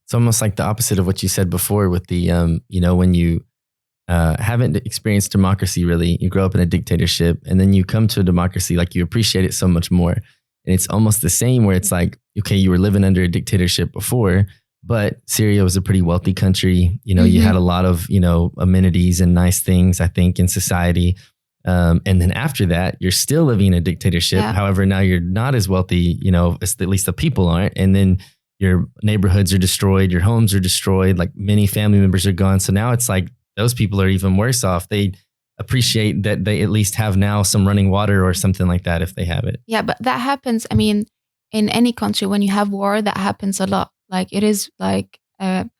It's almost like the opposite of what you said before with the, when you haven't experienced democracy really, you grow up in a dictatorship and then you come to a democracy, like you appreciate it so much more. And it's almost the same where it's like, okay, you were living under a dictatorship before, but Syria was a pretty wealthy country. You had a lot of, amenities and nice things, I think, in society. And then after that, you're still living in a dictatorship. Yeah. However, now you're not as wealthy, at least the people aren't. And then your neighborhoods are destroyed, your homes are destroyed, like many family members are gone. So now it's like those people are even worse off. They appreciate that they at least have now some running water or something like that if they have it. Yeah, but that happens. I mean, in any country, when you have war, that happens a lot. Like it is like a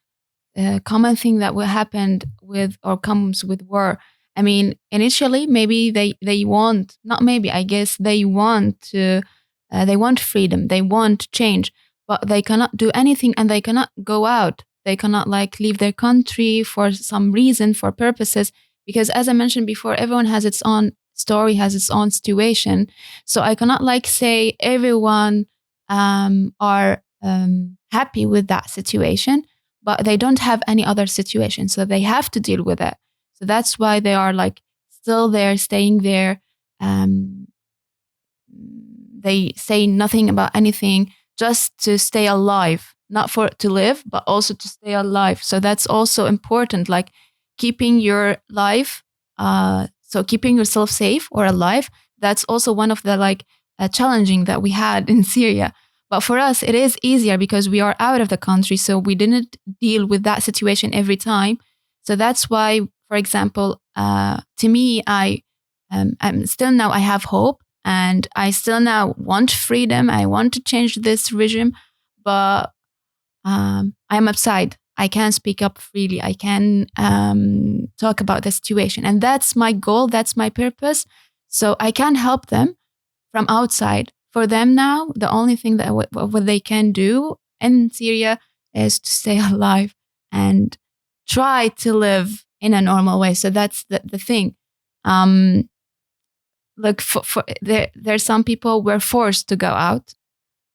common thing that will happen with or comes with war. I mean, initially, maybe they want, not maybe, I guess they want to, they want freedom, they want change, but they cannot do anything and they cannot go out. They cannot like leave their country for some reason, for purposes, because as I mentioned before, everyone has its own story, has its own situation. So I cannot like say everyone are happy with that situation, but they don't have any other situation. So they have to deal with it. So that's why they are like still there, staying there. They say nothing about anything, just to stay alive, not for to live, but also to stay alive. So that's also important, like keeping your life, so keeping yourself safe or alive. That's also one of the like challenging that we had in Syria. But for us, it is easier because we are out of the country. So we didn't deal with that situation every time. So that's why, for example, to me, I'm still now I have hope and I still now want freedom. I want to change this regime, but I'm outside. I can speak up freely. I can talk about the situation. And that's my goal. That's my purpose. So I can help them from outside. For them now, the only thing that what they can do in Syria is to stay alive and try to live in a normal way. So that's the thing. Look, there's some people were forced to go out,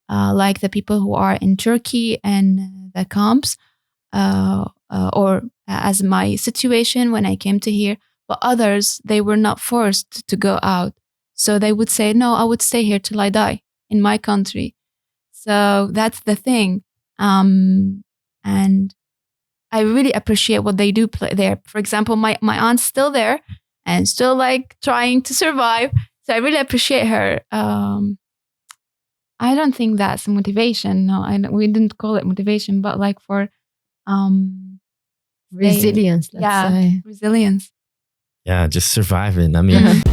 like the people who are in Turkey and the camps, or as my situation when I came to here. But others, they were not forced to go out. So they would say, no, I would stay here till I die in my country. So that's the thing. And I really appreciate what they do there. For example, my aunt's still there and still like trying to survive. So I really appreciate her. I don't think that's motivation. No, we didn't call it motivation, but like for resilience. Let's say. Resilience. Yeah, just surviving. I mean,